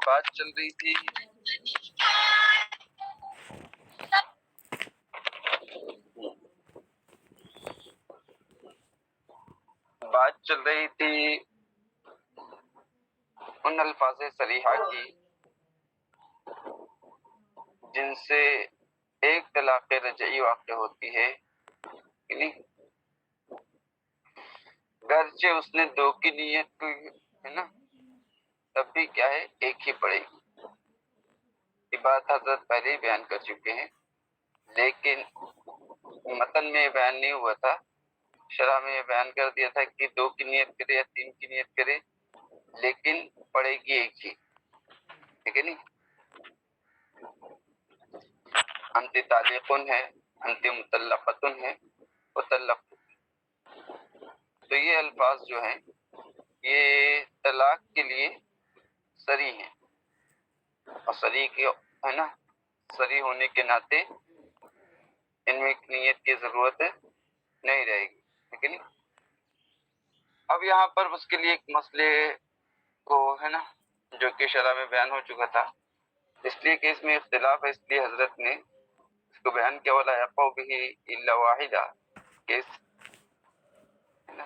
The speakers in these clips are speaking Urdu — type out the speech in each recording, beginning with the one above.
بات چل رہی تھی ان الفاظ صریحہ کی جن سے ایک طلاق رجعی واقع ہوتی ہے، یعنی گرچہ اس نے دو کی نیت کی ہے نا، تب بھی کیا ہے، ایک ہی پڑے گی۔ یہ بات حضرت پہلے ہی بیان کر چکے ہیں، لیکن متن میں بیان نہیں ہوا تھا، شرح میں یہ بیان کر دیا تھا کہ دو کی نیت کرے یا تین کی نیت کرے، لیکن پڑے گی ایک ہی، ٹھیک ہے نہیں؟ انت طالقن ہے، انت مطلقتن ہے، مطلق، تو یہ الفاظ جو ہیں یہ طلاق کے لیے صریح ہیں، اور صریح کے ہے نا، صریح ہونے کے ناطے ان میں ایک نیت کی ضرورت نہیں رہے گی، ٹھیک ہے نہیں؟ اب یہاں پر اس کے لیے ایک مسئلے کو ہے نا، جو کہ شرح میں بیان ہو چکا تھا، اس لیے کہ اس میں اختلاف ہے، اس لیے حضرت نے اس کو بیان کیا، وَلَا يَقَعُ بِهِ إِلَّا وَاحِدًا، کہ اس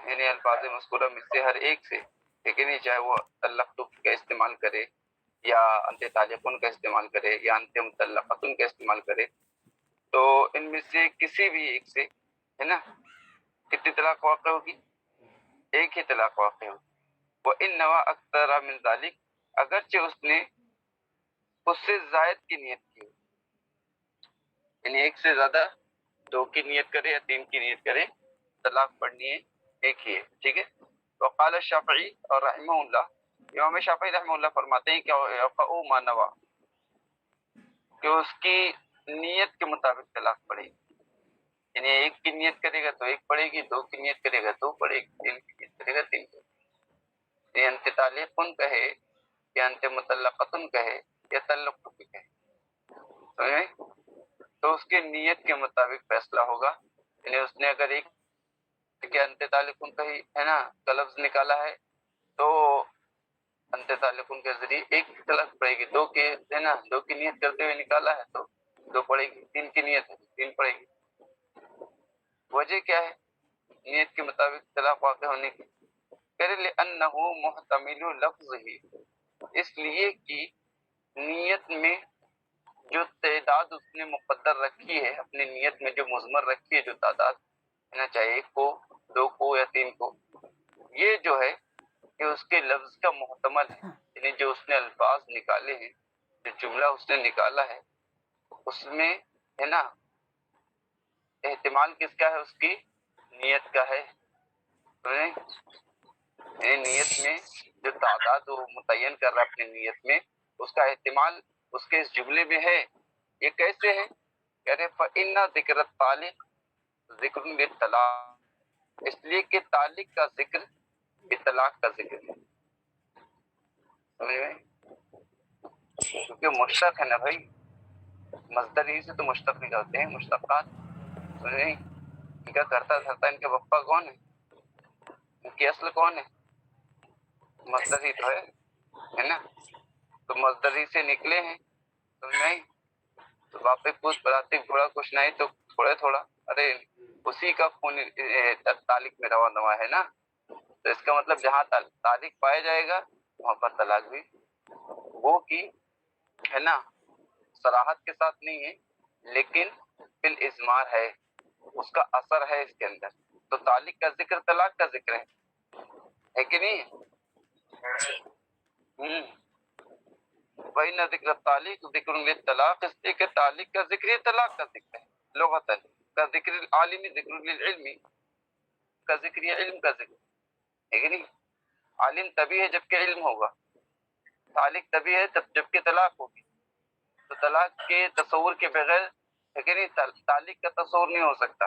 یعنی الفاظ مذکورہ میں سے ہر ایک سے، ٹھیک ہے نہیں، چاہے وہ طلقت کا استعمال کرے یا انت طالقن کا استعمال کرے یا انت مطلقتن کا استعمال کرے، تو ان میں سے کسی بھی ایک سے ہے نا کتنی طلاق واقع ہوگی؟ ایک ہی طلاق واقع ہوگی۔ وَإِن نَوَى أَكْثَرَ مِن ذَلِكَ، اگرچہ اس نے اس سے زائد کی نیت کی، یعنی ایک سے زیادہ، دو کی نیت کرے یا تین کی نیت کرے، طلاق پڑھنی ہے ایک ہی ہے، ٹھیک ہے۔ وقال الشافعی اور رحمہ اللہ، امام شافعی رحمہ اللہ فرماتے ہیں کہ يَقَعُ مَا نَوَى، کہ اس کی نیت کے مطابق طلاق پڑے گی، یعنی ایک کی نیت کرے گا تو ایک پڑے گی، دو کی نیت کرے گا دو پڑے گی، تین کی نیت کرے گا تین پڑے گی، انت طالقن کہے یا انت مطلقتن کہے یا طلق بھی کہے، سمجھے؟ تو اس کے نیت کے مطابق فیصلہ ہوگا، یعنی اس نے اگر ایک کہ انت طالقن کہی ہے نا کا لفظ نکالا ہے، تو انت طالقن کے ذریعے ایک طلاق پڑے گی، دو کے ہے نا، دو کی نیت کرتے ہوئے نکالا ہے تو دو پڑے گی، تین کی نیت ہے تین پڑے گی۔ وجہ کیا ہے نیت کے مطابق طلاق واقع ہونے کی؟ لِأَنَّهُ مُحْتَمِلُ لَفْظِهِ، اس لیے کہ نیت میں جو تعداد اس نے مقدر رکھی ہے، اپنی نیت میں جو مضمر رکھی ہے، جو تعداد ہے نا، چاہے ایک کو، دو کو یا تین کو، یہ جو ہے کہ اس کے لفظ کا محتمل ہے، یعنی جو اس نے الفاظ نکالے ہیں، جو جملہ اس نے نکالا ہے، اس میں ہے نا احتمال کس کا ہے؟ اس کی نیت کا ہے، نیت میں جو تعداد وہ متعین کر رہا ہے اپنی نیت میں، اس کا احتمال اس کے اس جملے میں ہے۔ یہ کیسے ہے؟ کہہ رہے فَإِنَّ ذِكْرَ الطَّالِقِ ذِكْرٌ لِلطَّلَاقِ، اس لیے کہ طالق کا ذکر طلاق کا ذکر ہے، سمجھ میں؟ کیونکہ مشتق ہے نا بھائی، مصدر ہی سے تو مشتق نکلتے ہیں مشتقات، سمجھ میں؟ ان کا کرتا دھرتا ان کے بپا کون ہے؟ ان کی اصل کون ہے؟ مصدر ہی تو ہے نا، تو مصدر ہی سے نکلے ہیں، سمجھ میں؟ تو باپے پوت براتی گھوڑا کچھ نہیں تو تھوڑے تھوڑا، ارے اسی کا خون تعلق میں روا دوا ہے نا، تو اس کا مطلب جہاں تعلق پایا جائے گا وہاں پر طلاق بھی وہ کی ہے نا، صراحت کے ساتھ نہیں ہے لیکن بالازمار ہے، اس کا اثر ہے اس کے اندر، تو تعلق کا ذکر طلاق کا ذکر ہے کہ نہیں؟ وَإِنَّ ذِكْرَ الطَّالِقِ ذِكْرٌ لِلطَّلَاقِ، اس لیے کہ تعلق کا ذکر طلاق کا ذکر ہے لغتاً، کا ذکر العالم ذکر للعلم، کا ذکر علم کا ذکر ہے کہ نہیں؟ عالم تبھی ہے جب کہ علم ہوگا، تعلق تبھی ہے جب کہ طلاق ہوگی، تو طلاق کے تصور کے بغیر ہے کہ نہیں تعلق کا تصور نہیں ہو سکتا،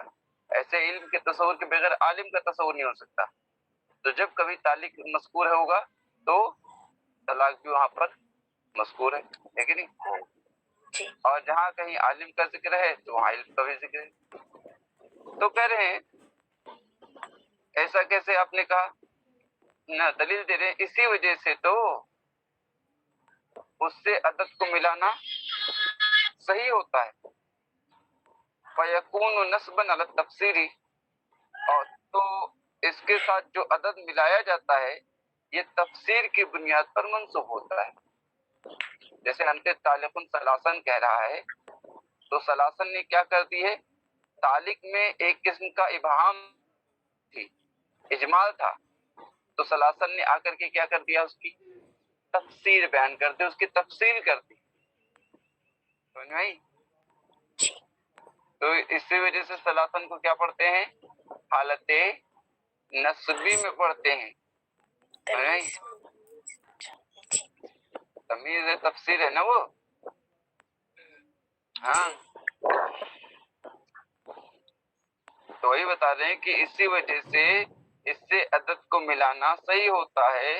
ایسے علم کے تصور کے بغیر عالم کا تصور نہیں ہو سکتا، تو جب کبھی تعلق مذکور ہوگا تو طلاق بھی وہاں پر مذکور ہے کہ نہیں؟ اور جہاں کہیں عالم کا ذکر ہے تو وہاں علم کا بھی ذکر ہے، تو کہہ رہے ہیں ایسا کیسے آپ نے کہا؟ نہ دلیل دے رہے ہیں اسی وجہ سے تو اس سے عدد کو ملانا صحیح ہوتا ہے. فیکون نسبا علی التفسیری، اور تو اس کے ساتھ جو عدد ملایا جاتا ہے یہ تفسیر کی بنیاد پر منسوب ہوتا ہے. جیسے انت تعلقن ثلاثن کہہ رہا ہے تو ثلاثن نے کیا کر دی ہے، تعلق میں ایک قسم کا ابہام تھی، اجمال تھا، تو ثلاثن نے آ کر کے کیا کر دیا، اس کی تفسیر بیان کر دی، اس کی تفصیل کر دی. سمجھ میں آئی؟ تو اسی وجہ سے ثلاثن کو کیا پڑھتے ہیں، حالت نسبی میں پڑھتے ہیں. تمیز ہے، تفسیر ہے نا وہ. ہاں تو وہی بتا رہے ہیں کہ اسی وجہ سے اس سے عدد کو ملانا صحیح ہوتا ہے،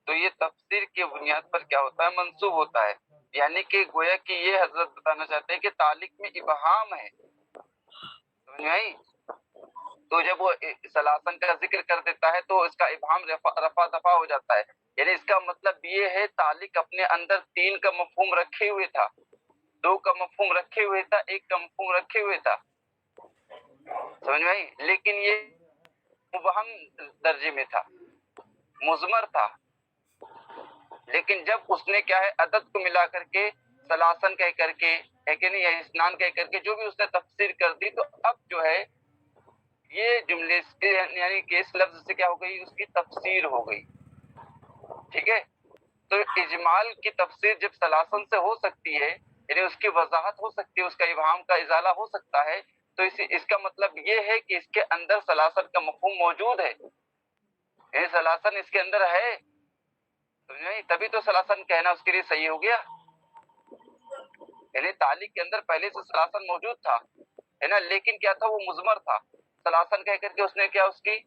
تو یہ تفسیر کی بنیاد پر کیا ہوتا ہے، منسوب ہوتا ہے. یعنی کہ گویا کہ یہ حضرت بتانا چاہتے ہیں کہ تعلق میں ابہام ہے. سمجھ میں آئی؟ تو جب وہ ثلاثن کا ذکر کر دیتا ہے تو اس کا ابہام رفع دفع ہو جاتا ہے. یعنی اس کا مطلب یہ ہے تعلق اپنے اندر 3 کا مفہوم رکھے ہوئے تھا، 2 کا مفہوم رکھے ہوئے تھا، 1 کا مفہوم رکھے ہوئے تھا. سمجھ میں آئی؟ لیکن یہ مبہم درجے میں تھا، مضمر تھا. لیکن جب اس نے کیا ہے عدد کو ملا کر کے ثلاثن کہہ کر کے ہے کہ نہیں، یا اسنان کہہ کر کے جو بھی اس نے تفسیر کر دی، تو اب جو ہے یہ جملے سے یعنی کہ اس لفظ سے کیا ہو گئی، اس کی تفسیر ہو گئی. ٹھیک ہے؟ تو اجمال کی تفسیر جب ثلاثن سے ہو سکتی ہے، یعنی اس کی وضاحت ہو سکتی ہے، اس کا ابہام کا ازالہ ہو سکتا ہے، تو اس کا مطلب یہ ہے کہ اس کے اندر ثلاثن کا مفہوم موجود ہے، یعنی ثلاثن اس کے اندر ہے. تبھی تو ثلاثن کہنا اس کے لیے صحیح ہو گیا. یعنی تعلق کے اندر پہلے سے ثلاثن موجود تھا ہے نا، لیکن کیا تھا، وہ مضمر تھا. ثلاثن کہہ کر کے اس نے کیا اس کی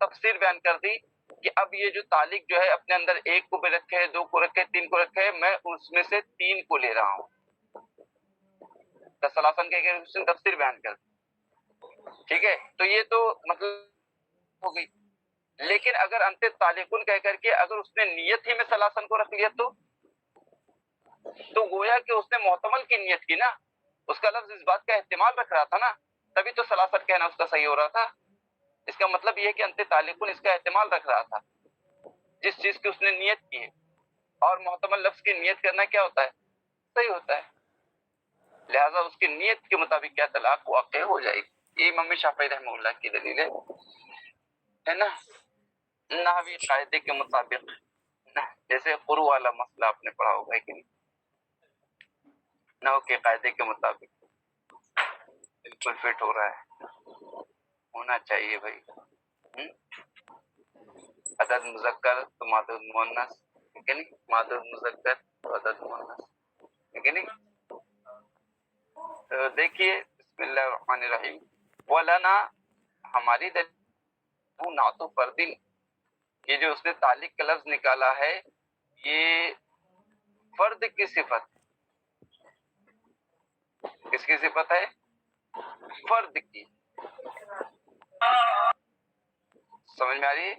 تفسیر بیان کر دی کہ اب یہ جو تعلق جو ہے اپنے اندر 1 کو بھی رکھے، 2 کو رکھے، 3 کو رکھے، میں اس میں سے 3 کو لے رہا ہوں. تو ثلاثن کہہ کے اس نے تفسیر بیان کر دی. ٹھیک ہے؟ تو یہ تو مطلب ہو گئی. لیکن اگر انت تعلقن کہہ کر کے اگر اس نے نیت ہی میں ثلاثن کو رکھ لیا تو گویا کہ اس نے محتمل کی نیت کی نا، اس کا لفظ اس بات کا احتمال رکھ رہا تھا نا، تبھی تو ثلاثن کہنا اس کا صحیح ہو رہا تھا. اس کا مطلب یہ ہے کہ انت تعلقن اس کا احتمال رکھ رہا تھا جس چیز کی اس نے نیت کی ہے، اور محتمل لفظ کی نیت کرنا کیا ہوتا ہے، صحیح ہوتا ہے. لہذا اس کی نیت کے مطابق کیا طلاق واقع ہو جائے گی. یہ امام شافعی رحمہ اللہ کی دلیل ہے نا، نحوی قاعدے کے مطابق. جیسے قرو والا مسئلہ آپ نے پڑھا ہوگا کہ نہیں، نحو کے قاعدے کے مطابق بالکل فٹ ہو رہا ہے، ہونا چاہیے بھائی. عدد مذکر تو معدود مؤنث ہے کہ نہیں، معدود مذکر تو عدد مؤنث ہے کہ نہیں. تو دیکھیے بسم اللہ الرحمن الرحیم. ولنا ہماری دلیل نعت فردین، یہ جو اس نے تعلق کا لفظ نکالا ہے یہ فرد کی صفت، کس کی صفت ہے، فرد کی. سمجھ میں آ رہی ہے؟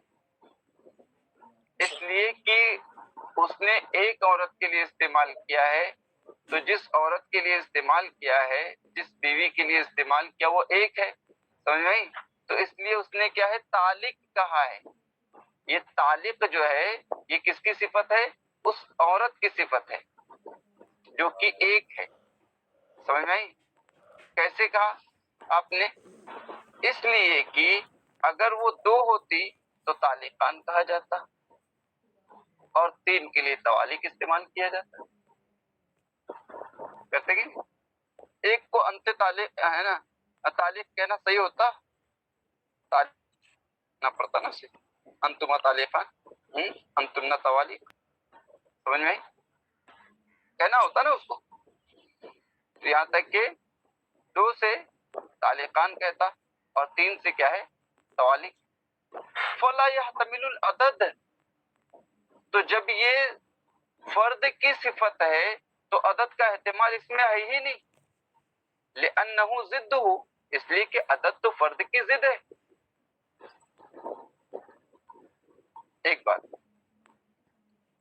اس لیے کہ اس نے ایک عورت کے لیے استعمال کیا ہے، تو جس عورت کے لیے استعمال کیا ہے، جس بیوی کے لیے استعمال کیا، وہ ایک ہے. سمجھ میں آئی؟ تو اس لیے اس نے کیا ہے، تعلق کہا ہے. یہ تعلق جو ہے یہ کس کی صفت ہے، اس عورت کی صفت ہے جو کہ ایک ہے. سمجھ میں آئی؟ کیسے کہا آپ نے، اس لیے کہ اگر وہ 2 ہوتی تو تعلقان کہا جاتا، اور 3 کے لیے تعلق استعمال کیا جاتا. کرتے کہ ایک کو انت تعلق ہے نا، تعلق کہنا صحیح ہوتا، تعلق نہ پڑتا نا، صرف انتما تعلقان انتم نہ توالق. سمجھ میں کہنا ہوتا نا اس کو، یہاں تک کہ 2 سے تعلقان کہتا اور 3 سے کیا ہے، توالق. فلا يحتمل العدد، تو جب یہ فرد کی صفت ہے تو عدد کا احتمال اس میں ہے ہی نہیں. لأنه ضدہ، اس لیے کہ عدد تو فرد کی ضد ہے. ایک بات،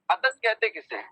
عدد کہتے کسے ہیں،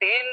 3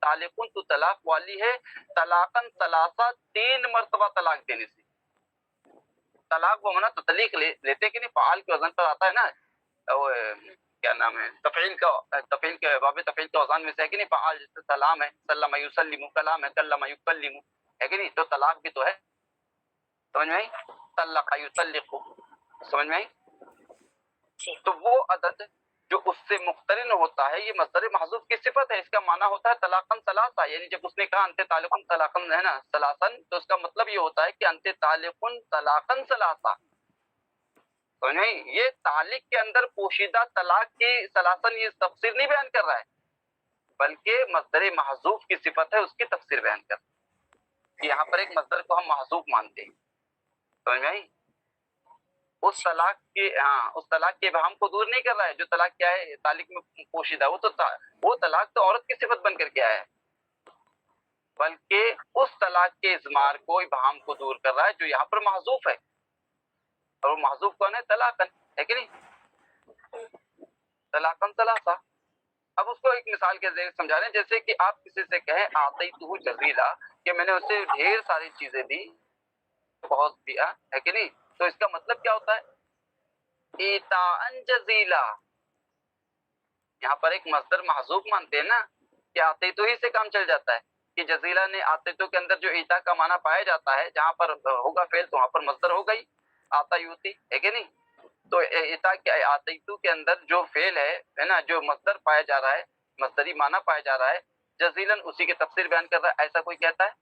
طالقن، تو طلاق والی ہے، طلاقاً ثلاثہ، 3 مرتبہ طلاق دینے سے۔ طلاق وہ منا تطلیق لیتے کہ نہیں، فعال کے وزن پر آتا ہے نا، کیا نام ہے، تفعیل کے باب تفعیل کے وزن میں سے ہے کہ نہیں، فعال جیسے سلام ہے، سلم یسلم، کلام ہے، کلم یکلم، ہے کہ نہیں، تو طلاق بھی تو ہے، سمجھ میں آئی، طلق یطلق، سمجھ میں آئی۔ جی تو وہ عدد جو اس سے مقترن ہوتا ہے، یہ مصدر محذوف کی صفت ہے، اس کا معنی ہوتا ہے طلاقاً ثلاثہ، یعنی جب اس نے کہا انت طالقن طلاقاً ہے نا ثلاثاً، تو اس کا مطلب یہ ہوتا ہے کہ انت طالقن طلاقاً ثلاثہ، سمجھ میں آئی؟ یہ تعلق کے اندر پوشیدہ طلاق کی ثلاثاً یہ تفسیر نہیں بیان کر رہا ہے، بلکہ مصدر محذوف کی صفت ہے، اس کی تفسیر بیان کر رہا ہے۔ یہاں پر ایک مصدر کو ہم محذوف مانتے ہیں، سمجھ میں آئی؟ اس طلاق کے ابہام کو دور نہیں کر رہا ہے، جو طلاق کیا ہے تعلق میں پوشیدہ، وہ طلاق تو عورت کی صفت بن کر کے آیا ہے، بلکہ اس طلاق کے اضمار کو، ابہام کو دور کر رہا ہے جو یہاں پر محذوف ہے، اور وہ محذوف کون ہے؟ طلاقاً، ہے کہ نہیں، طلاقاً ثلاثہ۔ اب اس کو ایک مثال کے ذریعے سمجھا رہے ہیں، جیسے کہ آپ کسی سے کہیں اعطیتہ جزیلا، کہ میں نے اسے ڈھیر ساری چیزیں دی، بہت دیا، ہے کہ نہیں، تو اس کا مطلب کیا ہوتا ہے؟ ایتاء جزیلا۔ یہاں پر ایک مصدر محذوف مانتے ہیں نا، کہ اعطیتہ ہی سے کام چل جاتا ہے، کہ جزیلا نے اعطیتہ کے اندر جو ایتا کا معنی پایا جاتا ہے، جہاں پر ہوگا فعل تو وہاں پر مصدر ہو گئی آتا یوتی، ہے کہ نہیں، تو ایتا کے اعطیتہ کے اندر جو فعل ہے نا، جو مصدر پایا جا رہا ہے، مصدری معنی پایا جا رہا ہے، جزیلاً اسی کی تفسیر بیان کر رہا ہے، ایسا کوئی کہتا ہے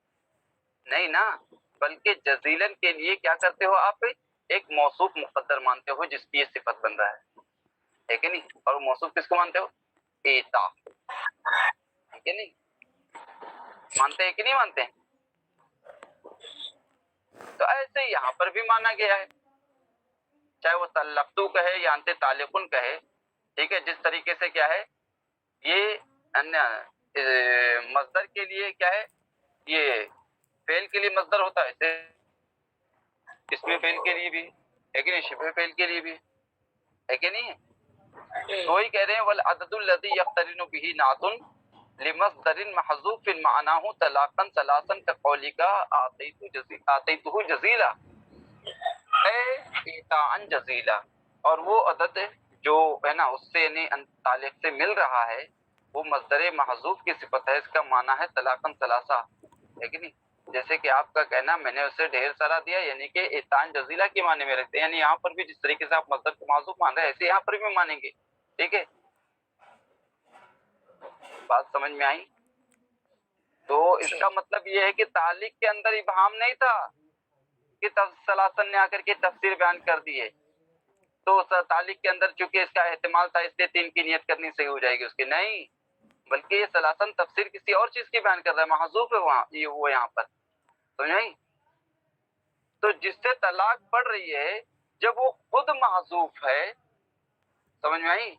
نہیں نا، بلکہ جزیلاً کے لیے کیا کرتے ہو آپ؟ ایک موصوف مقدر مانتے ہو جس کی یہ صفت بن رہا ہے کہ نہیں، اور وہ موصوف کس کو مانتے ہو؟ ایتا، ہے کہ نہیں، مانتے ہیں کہ نہیں مانتے ہیں؟ تو ایسے یہاں پر بھی مانا گیا ہے، چاہے وہ طلقتو کہے یا انت طالقن کہے، ٹھیک ہے، جس طریقے سے کیا ہے یہ مصدر کے لیے کیا ہے، یہ فعل کے لیے مصدر ہوتا ہے، اسے اس میں فعل کے لیے بھی ہے کہ نہیں، شبہ فعل کے لیے بھی ہے کہ نہیں، تو وہی کہہ رہے ہیں والعدد الذی یقترن به نعت لمصدر محذوف معناه طلاقا ثلاثا كقولك اعطیتہ جزیلا اے ایتاء جزیلا، اور وہ عدد جو ہے نا اس سے یعنی طالق سے مل رہا ہے، وہ مصدر محذوف کی صفت ہے، اس کا معنی ہے طلاقا ثلاثہ، ہے کہ نہیں، جیسے کہ آپ کا کہنا میں نے اسے ڈھیر سارا دیا، یعنی کہ ایتاء جزیلا کے معنی میں رکھتے ہیں، یعنی یہاں پر بھی جس طریقے سے آپ مصدر کو محذوف مان رہے ہیں ایسے یہاں پر بھی مانیں گے، ٹھیک ہے، بات سمجھ میں آئی؟ تو اس کا مطلب یہ ہے کہ تعلق کے اندر ابہام نہیں تھا کہ ثلاثن نے آ کر کے تفسیر بیان کر دی ہے، تو تعلق کے اندر چونکہ اس کا احتمال تھا اس لیے 3 کی نیت کرنی صحیح ہو جائے گی اس کی، نہیں، بلکہ یہ ثلاثن تفسیر کسی اور چیز کی بیان کر رہا ہے، محذوف ہے وہاں وہ یہاں پر، سمجھ آئی؟ تو جس سے طلاق پڑ رہی ہے جب وہ خود محذوف ہے، سمجھ میں آئی،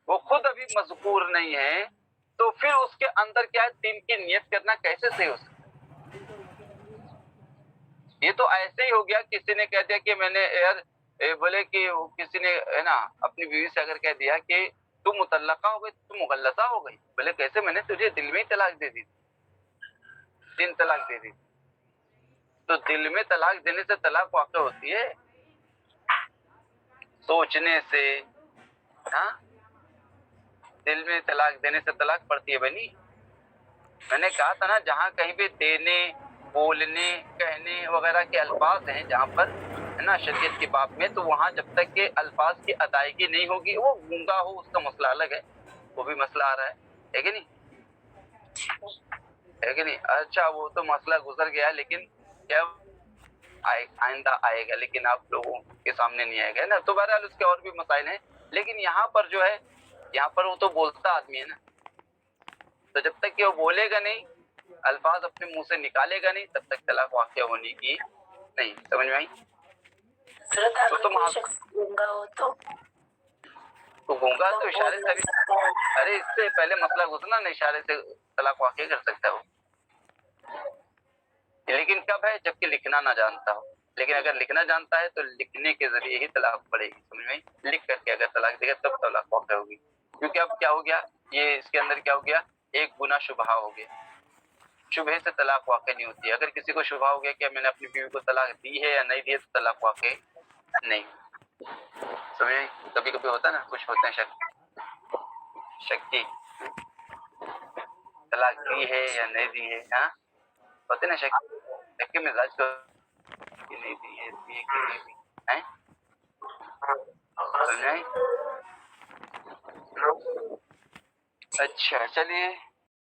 وہ خود ابھی مذکور نہیں ہے، تو پھر اس کے اندر کیا ہے 3 کی نیت کرنا کیسے صحیح ہو سکتا؟ یہ تو ایسے ہی ہو گیا، کسی نے کہہ دیا کہ میں نے بولے کہ کسی نے ہے نا اپنی بیوی سے اگر کہہ دیا کہ تم مطلقہ ہو گئی، تم مغلظہ ہو گئی، بولے کیسے، میں نے تجھے دل میں ہی طلاق دے دی، 3 طلاق دے دی، تو دل میں طلاق دینے سے طلاق واقع ہوتی ہے، سوچنے سے، ہاں، دل میں طلاق دینے سے طلاق پڑتی ہے بنی، میں نے کہا تھا نا جہاں کہیں بھی دینے، بولنے، کہنے وغیرہ کے الفاظ ہیں جہاں پر ہے نا شریعت کی باب میں، تو وہاں جب تک کہ الفاظ کی ادائیگی نہیں ہوگی، وہ گونگا ہو اس کا مسئلہ الگ ہے، وہ بھی مسئلہ آ رہا ہے کہ نہیں، ہے کہ نہیں، اچھا وہ تو مسئلہ گزر گیا، لیکن کیا آئندہ آئے گا، لیکن آپ لوگوں کے سامنے نہیں آئے گا نا، تو بہرحال اس کے اور بھی مسائل ہیں، لیکن یہاں پر جو ہے، یہاں پر وہ تو بولتا آدمی ہے نا، تو جب تک کہ وہ بولے گا نہیں، الفاظ اپنے منہ سے نکالے گا نہیں، تب تک طلاق واقع ہونے کی نہیں، سمجھ میں آئی؟ حضرت اگر کوئی شخص گونگا ہو تو گونگا تو اشارے سے بھی، ارے اس سے پہلے مسئلہ گزرنا نا، اشارے سے طلاق واقع کر سکتا ہے وہ، لیکن کب ہے؟ جبکہ لکھنا نہ جانتا ہو، لیکن اگر لکھنا جانتا ہے تو لکھنے کے ذریعے ہی طلاق پڑے گی، سمجھ میں آئی؟ لکھ کر کے اگر طلاق دے گا تب طلاق واقع ہوگی، کیونکہ اب کیا ہو گیا، یہ اس کے اندر کیا ہو گیا، ایک گنا شبہ ہو گیا. شبہ سے طلاق واقع نہیں ہوتی ہے. اگر کسی کو شبہ ہو گیا کہ میں نے اپنی بیوی کو طلاق دی ہے یا نہیں دی ہے تو طلاق واقع نہیں. سمجھے؟ کبھی کبھی ہوتا ہے نا، کچھ ہوتے ہیں شکی طلاق دی ہے یا نہیں دی ہے. ہاں ہوتے نا شک مزاج کو نہیں دی ہے، دی ہے کہ نہیں دی ہے. سمجھے؟ اچھا چلیے